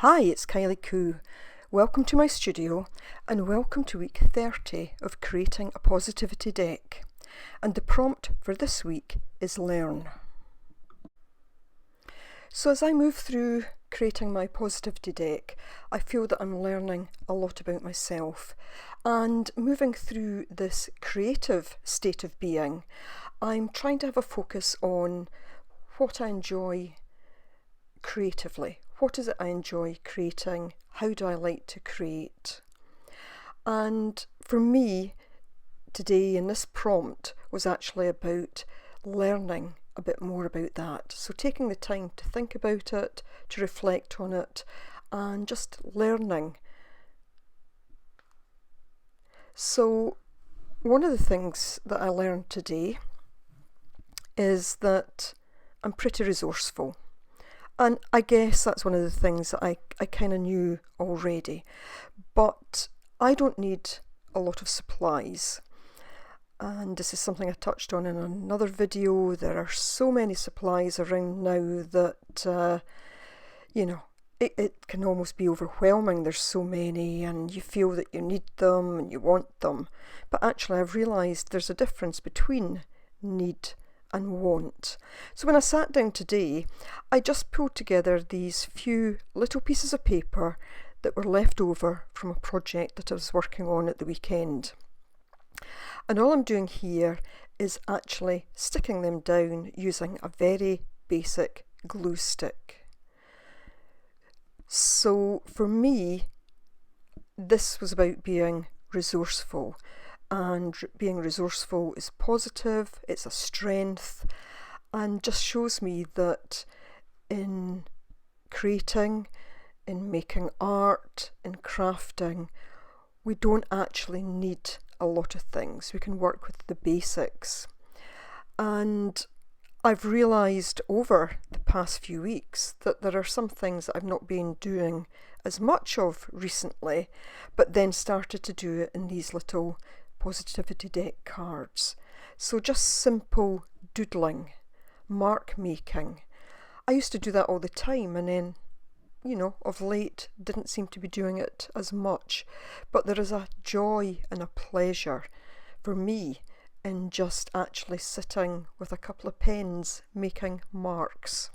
Hi, it's Kylie Coo. Welcome to my studio and welcome to week 30 of creating a positivity deck. And the prompt for this week is learn. So as I move through creating my positivity deck, I feel that I'm learning a lot about myself. And moving through this creative state of being, I'm trying to have a focus on what I enjoy creatively. What is it I enjoy creating? How do I like to create? And for me, today in this prompt was actually about learning a bit more about that. So taking the time to think about it, to reflect on it, and just learning. So one of the things that I learned today is that I'm pretty resourceful. And I guess that's one of the things that I kind of knew already. But I don't need a lot of supplies. And this is something I touched on in another video. There are so many supplies around now that, it can almost be overwhelming. There's so many and you feel that you need them and you want them. But actually I've realised there's a difference between need and want. So when I sat down today, I just pulled together these few little pieces of paper that were left over from a project that I was working on at the weekend. And all I'm doing here is actually sticking them down using a very basic glue stick. So for me, this was about being resourceful. And being resourceful is positive, it's a strength, and just shows me that in creating, in making art, in crafting, we don't actually need a lot of things. We can work with the basics. And I've realised over the past few weeks that there are some things that I've not been doing as much of recently, but then started to do it in these little positivity deck cards. So just simple doodling, mark making. I used to do that all the time and then, of late didn't seem to be doing it as much. But there is a joy and a pleasure for me in just actually sitting with a couple of pens making marks.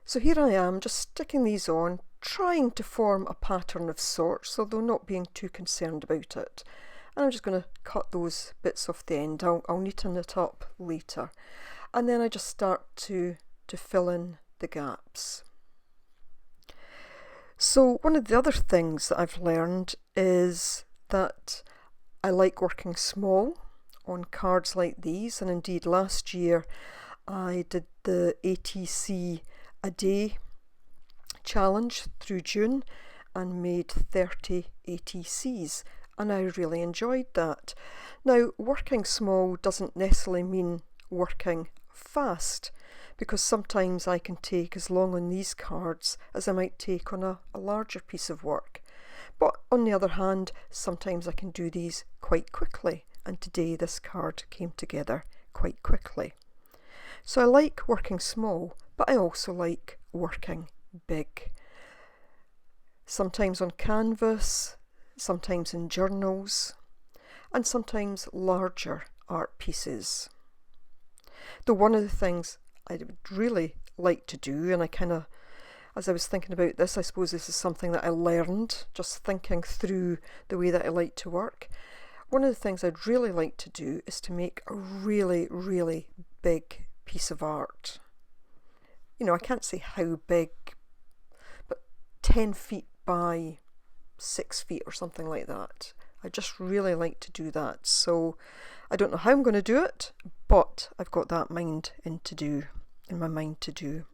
So here I am just sticking these on, trying to form a pattern of sorts, although not being too concerned about it. And I'm just going to cut those bits off the end. I'll neaten it up later. And then I just start to fill in the gaps. So one of the other things that I've learned is that I like working small on cards like these. And indeed last year I did the ATC a day challenge through June and made 30 ATCs, and I really enjoyed that. Now, working small doesn't necessarily mean working fast, because sometimes I can take as long on these cards as I might take on a larger piece of work. But on the other hand, sometimes I can do these quite quickly, and today this card came together quite quickly. So I like working small, but I also like working big. Sometimes on canvas, sometimes in journals, and sometimes larger art pieces. Though one of the things I would really like to do, and as I was thinking about this, I suppose this is something that I learned just thinking through the way that I like to work. One of the things I'd really like to do is to make a really, really big piece of art. I can't say how big, but 10 feet by 6 feet or something like that. I just really like to do that. So I don't know how I'm going to do it, but I've got that in my mind to do.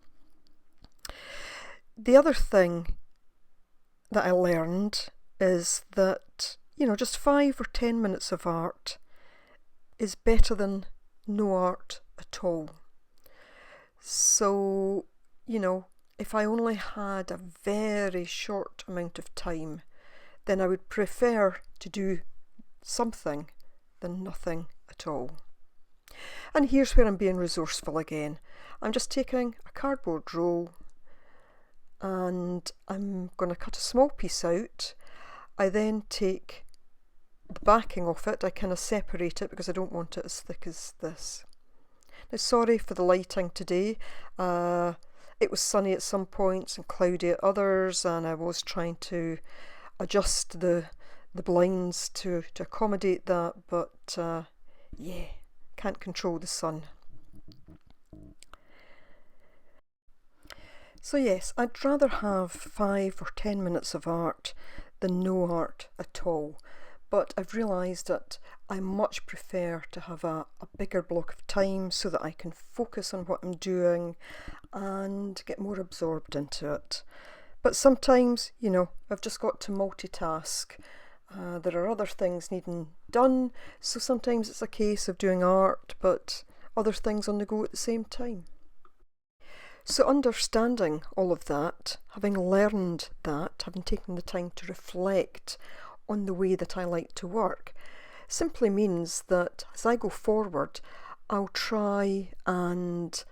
The other thing that I learned is that, just 5 or 10 minutes of art is better than no art at all. So, if I only had a very short amount of time, then I would prefer to do something than nothing at all. And here's where I'm being resourceful again. I'm just taking a cardboard roll, and I'm going to cut a small piece out. I then take the backing off it, I kind of separate it because I don't want it as thick as this. Now, sorry for the lighting today. It was sunny at some points and cloudy at others, and I was trying to adjust the blinds to accommodate that, but yeah, can't control the sun. So yes, I'd rather have 5 or 10 minutes of art than no art at all. But I've realised that I much prefer to have a bigger block of time so that I can focus on what I'm doing and get more absorbed into it. But sometimes, you know, I've just got to multitask. There are other things needing done, so sometimes it's a case of doing art but other things on the go at the same time. So understanding all of that, having learned that, having taken the time to reflect on the way that I like to work, simply means that as I go forward, I'll try and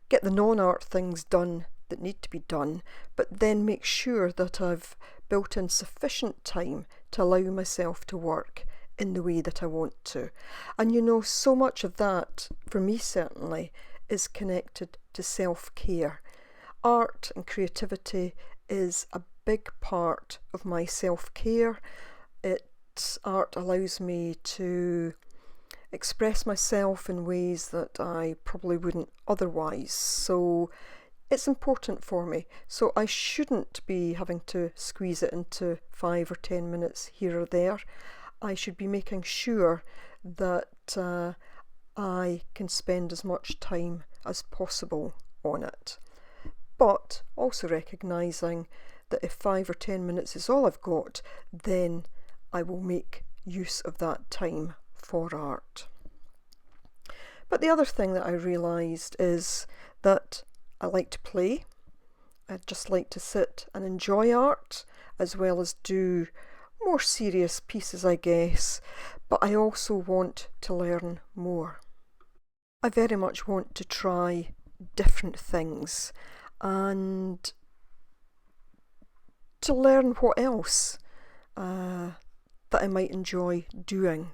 get the non-art things done that need to be done, but then make sure that I've built in sufficient time to allow myself to work in the way that I want to. And you know, so much of that, for me certainly, is connected to self-care. Art and creativity is a big part of my self-care. Art allows me to express myself in ways that I probably wouldn't otherwise. So it's important for me. So I shouldn't be having to squeeze it into 5 or 10 minutes here or there. I should be making sure that I can spend as much time as possible on it. But also recognising that if 5 or 10 minutes is all I've got, then I will make use of that time for art. But the other thing that I realised is that I like to play. I just like to sit and enjoy art as well as do more serious pieces, I guess, but I also want to learn more. I very much want to try different things and to learn what else that I might enjoy doing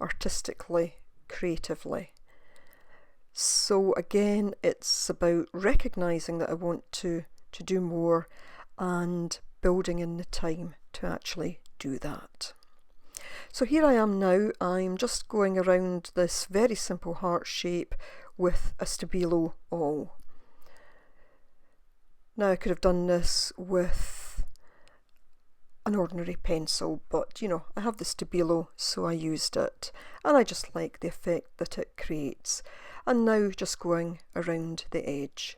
artistically, creatively. So again, it's about recognising that I want to do more and building in the time to actually do that. So here I am now. I'm just going around this very simple heart shape with a stabilo awl. Now I could have done this with an ordinary pencil, but you know, I have the stabilo, so I used it, and I just like the effect that it creates. And now just going around the edge.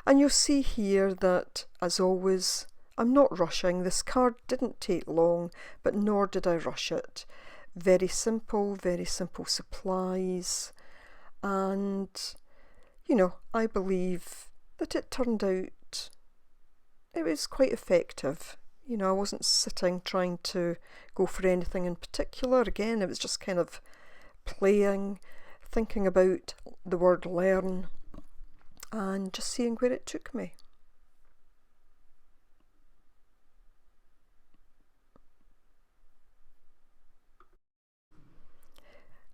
And you'll see here that, as always, I'm not rushing. This card didn't take long, but nor did I rush it. Very simple supplies, and you know, I believe that it turned out, it was quite effective. You know, I wasn't sitting trying to go for anything in particular. Again, it was just kind of playing, thinking about the word learn, and just seeing where it took me.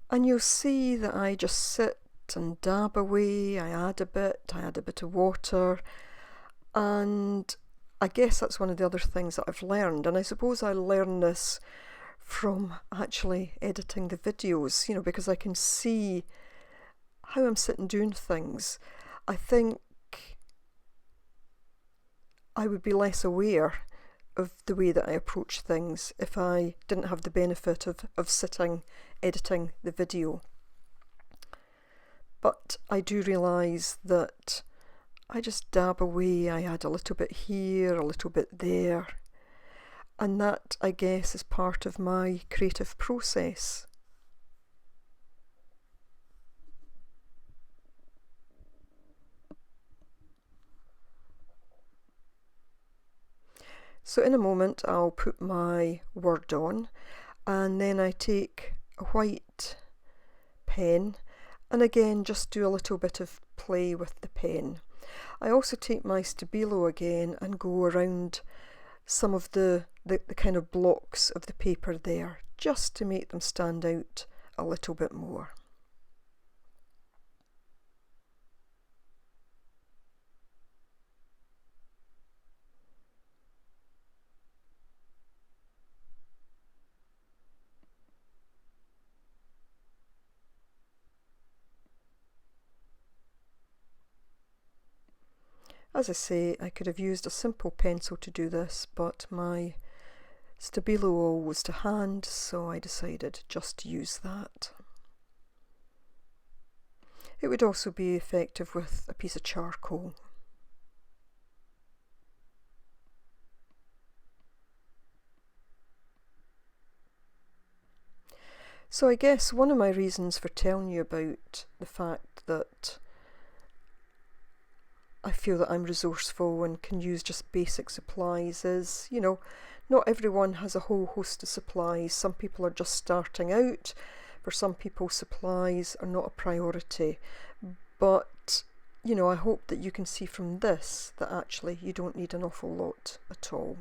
And you'll see that I just sit and dab away. I add a bit of water, and I guess that's one of the other things that I've learned, and I suppose I learned this from actually editing the videos, you know, because I can see how I'm sitting doing things. I think I would be less aware of the way that I approach things if I didn't have the benefit of sitting editing the video. But I do realise that I just dab away, I add a little bit here, a little bit there, and that, I guess, is part of my creative process. So in a moment I'll put my word on, and then I take a white pen and again just do a little bit of play with the pen. I also take my Stabilo again and go around some of the kind of blocks of the paper there, just to make them stand out a little bit more. As I say, I could have used a simple pencil to do this, but my Stabilo was to hand, so I decided just to use that. It would also be effective with a piece of charcoal. So I guess one of my reasons for telling you about the fact that I feel that I'm resourceful and can use just basic supplies is, not everyone has a whole host of supplies. Some people are just starting out. For some people, supplies are not a priority. But, I hope that you can see from this that actually you don't need an awful lot at all.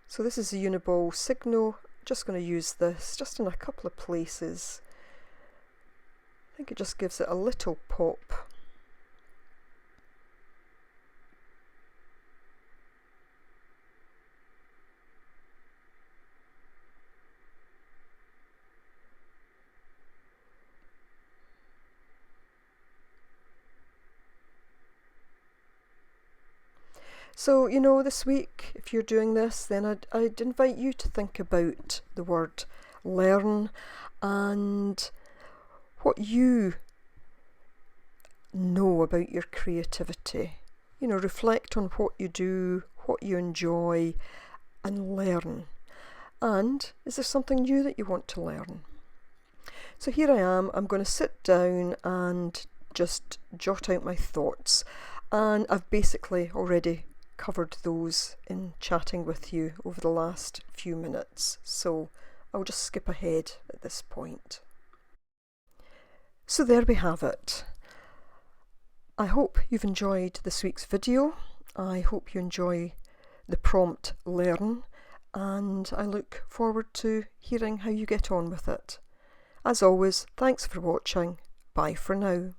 So this is a Uniball Signal. Just going to use this just in a couple of places. I think it just gives it a little pop. So, this week, if you're doing this, then I'd invite you to think about the word learn and what you know about your creativity. Reflect on what you do, what you enjoy, and learn. And is there something new that you want to learn? So here I am. I'm going to sit down and just jot out my thoughts. And I've basically already covered those in chatting with you over the last few minutes. So I'll just skip ahead at this point. So there we have it. I hope you've enjoyed this week's video. I hope you enjoy the prompt learn, and I look forward to hearing how you get on with it. As always, thanks for watching. Bye for now.